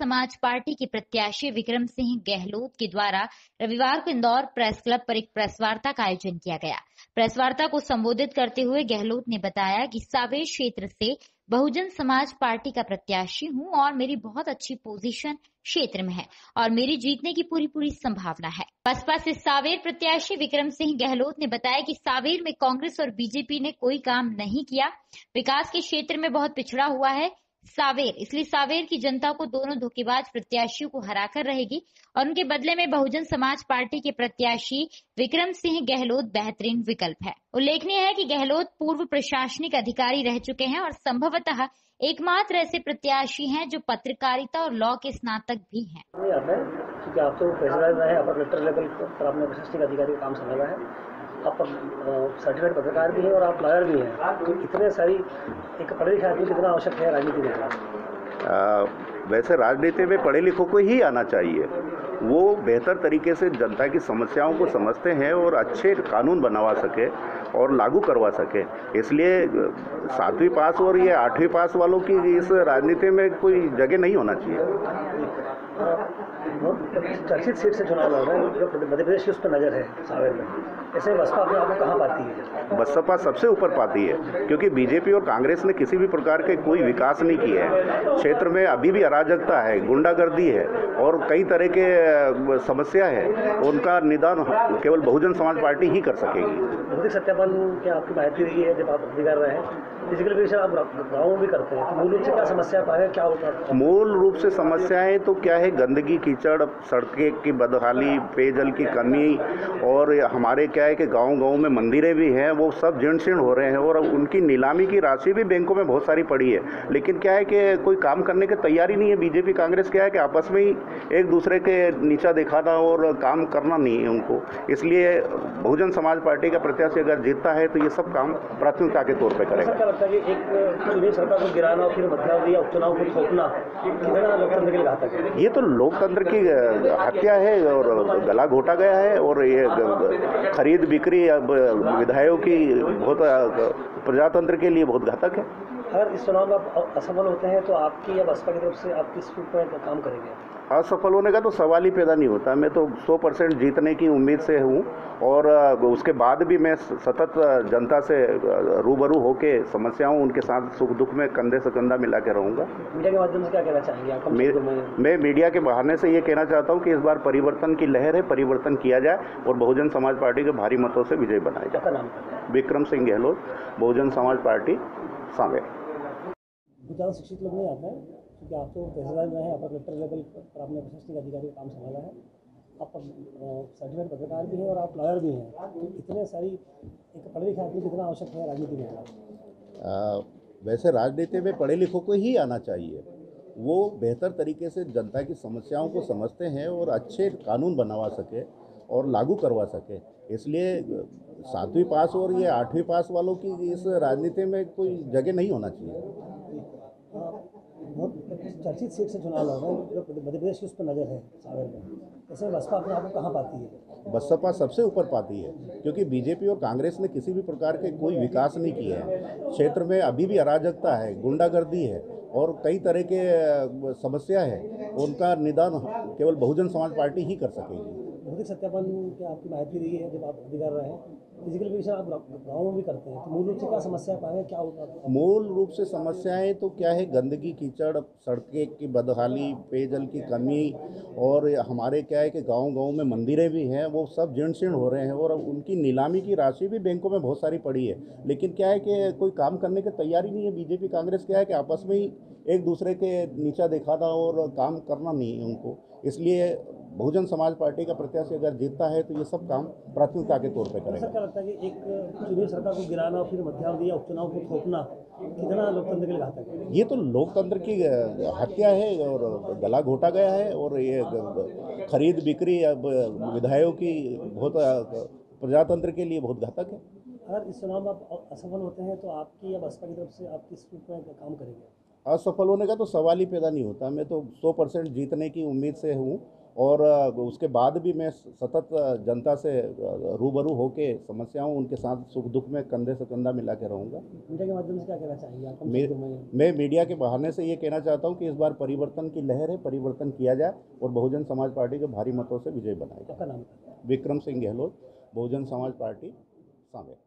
समाज पार्टी के प्रत्याशी विक्रम सिंह गहलोत के द्वारा रविवार को इंदौर प्रेस क्लब पर एक प्रेस वार्ता का आयोजन किया गया। प्रेस वार्ता को संबोधित करते हुए गहलोत ने बताया कि सांवेर क्षेत्र से बहुजन समाज पार्टी का प्रत्याशी हूं और मेरी बहुत अच्छी पोजीशन क्षेत्र में है और मेरी जीतने की पूरी संभावना है। बसपा से सांवेर प्रत्याशी विक्रम सिंह गहलोत ने बताया कि सांवेर में कांग्रेस और बीजेपी ने कोई काम नहीं किया, विकास के क्षेत्र में बहुत पिछड़ा हुआ है सांवेर, इसलिए सांवेर की जनता को दोनों धोखेबाज प्रत्याशियों को हराकर रहेगी और उनके बदले में बहुजन समाज पार्टी के प्रत्याशी विक्रम सिंह गहलोत बेहतरीन विकल्प है। उल्लेखनीय है कि गहलोत पूर्व प्रशासनिक अधिकारी रह चुके हैं और संभवतः एकमात्र ऐसे प्रत्याशी हैं जो पत्रकारिता और लॉ के स्नातक भी हैं। क्योंकि आप तो पेशेवर रहे, अपर कलेक्टर लेवल पर आपने प्रशासनिक अधिकारी का काम संभाला है, आप सर्टिफिकेट पत्रकार भी हैं और आप लॉयर भी हैं, तो इतने सारी एक पढ़े लिखे आदमी कितना आवश्यक है राजनीति में? वैसे राजनीति में पढ़े लिखों को ही आना चाहिए। वो बेहतर तरीके से जनता की समस्याओं को समझते हैं और अच्छे कानून बनवा सके और लागू करवा सके। इसलिए 7वीं पास और ये 8वीं पास वालों की इस राजनीति में कोई जगह नहीं होना चाहिए। चर्चित सीट से चुनाव लड़ रहे हैं, मध्य प्रदेश की उस पर नजर है सांवेर में, ऐसे बसपा अपने आप को कहाँ पाती है? बसपा सबसे ऊपर पाती है, क्योंकि बीजेपी और कांग्रेस ने किसी भी प्रकार के कोई विकास नहीं किया है। क्षेत्र में अभी भी अराजकता है, गुंडागर्दी है और कई तरह के समस्या है। उनका निदान केवल बहुजन समाज पार्टी ही कर सकेगी। भौतिक सत्यापन क्या आपकी माहिती रही है जब आप अधिकार रहे हैं? फिजिकल विषय आप गाँव में भी करते हैं, तो मूल रूप से क्या समस्या पाए, क्या होता? मूल रूप से समस्याएं तो क्या है, गंदगी, कीचड़, सड़कें की बदहाली, पेयजल की कमी और हमारे क्या है कि गांव-गांव में मंदिरें भी हैं, वो सब जीर्ण शीर्ण हो रहे हैं और उनकी नीलामी की राशि भी बैंकों में बहुत सारी पड़ी है। लेकिन क्या है कि कोई काम करने की तैयारी नहीं है। बीजेपी कांग्रेस क्या है कि आपस में ही एक दूसरे के नीचा दिखाना और काम करना नहीं है उनको। इसलिए बहुजन समाज पार्टी का प्रत्याशी अगर जीतता है तो ये सब काम प्राथमिकता के तौर पर करेगा। कि एक चुनी सरकार को गिराना और फिर मध्यावधि या उपचुनाव को थोपना कितना लोकतंत्र के लिए घातक है? ये तो लोकतंत्र की हत्या है और गला घोटा गया है और ये खरीद बिक्री अब विधायकों की बहुत प्रजातंत्र के लिए बहुत घातक है। अगर इस चुनाव में आप असफल होते हैं तो आपकी या बसपा की तरफ से आप किस रूप में काम करेंगे? असफल होने का तो सवाल ही पैदा नहीं होता। मैं तो 100% जीतने की उम्मीद से हूँ और उसके बाद भी मैं सतत जनता से रूबरू होके समस्याओं उनके साथ सुख दुख में कंधे से कंधा मिला के रहूँगा। मीडिया के माध्यम से क्या कहना चाहेंगे आप? मैं मीडिया के बहाने से ये कहना चाहता हूँ कि इस बार परिवर्तन की लहर है, परिवर्तन किया जाए और बहुजन समाज पार्टी के भारी मतों से विजय बनाया जाए। आपका नाम? विक्रम सिंह गहलोत, बहुजन समाज पार्टी, सांवेर। ज़्यादा शिक्षित लोग नहीं आते हैं, क्योंकि आप तो पेशेवर रहे, अपर कलेक्टर लेवल पर आपने प्रशासनिक अधिकारी का काम संभाला है, आप सर्टिफिकेट पत्रकार भी हैं और आप लॉयर भी हैं, तो इतने सारी एक पढ़े लिखे आदमी कितना आवश्यक है राजनीति में? वैसे राजनीति में पढ़े लिखों को ही आना चाहिए। वो बेहतर तरीके से जनता की समस्याओं को समझते हैं और अच्छे कानून बनवा सके और लागू करवा सके। इसलिए 7वीं पास और ये 8वीं पास वालों की इस राजनीति में कोई जगह नहीं होना चाहिए। बहुत चर्चित सीट से चुनाव लड़ रहे हैं, मध्य प्रदेश की उस पर नजर है सांवेर में, ऐसे बसपा अपने आप को कहाँ पाती है? बसपा सबसे ऊपर पाती है, क्योंकि बीजेपी और कांग्रेस ने किसी भी प्रकार के कोई विकास नहीं किया है। क्षेत्र में अभी भी अराजकता है, गुंडागर्दी है और कई तरह के समस्या है। उनका निदान केवल बहुजन समाज पार्टी ही कर सकेगी। भौतिक सत्यापन क्या आपकी माहिती रही है जब आप अधिकार रहे हैं? फिजिकल विषय आप गाँव में भी करते हैं, तो मूल रूप से क्या समस्या पाए, क्या होगा? मूल रूप से समस्याएं तो क्या है, गंदगी, कीचड़, सड़कें की बदहाली, पेयजल की कमी और हमारे क्या है कि गांव-गांव में मंदिरें भी हैं, वो सब जीर्ण शीर्ण हो रहे हैं और उनकी नीलामी की राशि भी बैंकों में बहुत सारी पड़ी है। लेकिन क्या है कि कोई काम करने की तैयारी नहीं है। बीजेपी कांग्रेस क्या है कि आपस में ही एक दूसरे के नीचा दिखाना और काम करना नहीं है उनको। इसलिए बहुजन समाज पार्टी का प्रत्याशी अगर जीतता है तो ये सब काम प्राथमिकता के तौर पर करेगा। क्या लगता है कि एक चुनी सरकार को गिराना और फिर मध्यावधि या उपचुनाव को थोपना कितना लोकतंत्र के लिए घातक है? ये तो लोकतंत्र की हत्या है और गला घोटा गया है और ये खरीद बिक्री अब विधायकों की बहुत प्रजातंत्र के लिए बहुत घातक है। अगर इस चुनाव में आप असफल होते हैं तो आपकी या बसपा की तरफ से आप किस रूप में काम करेंगे? असफल होने का तो सवाल ही पैदा नहीं होता। मैं तो 100% जीतने की उम्मीद से हूँ और उसके बाद भी मैं सतत जनता से रूबरू होके समस्याओं उनके साथ सुख दुख में कंधे से कंधा मिला के रहूँगा। मीडिया के माध्यम से क्या कहना चाहेंगे आप? मैं मीडिया के बहाने से ये कहना चाहता हूँ कि इस बार परिवर्तन की लहर है, परिवर्तन किया जाए और बहुजन समाज पार्टी के भारी मतों से विजय बनाया जाए। आपका नाम? विक्रम सिंह गहलोत, बहुजन समाज पार्टी सांवेर।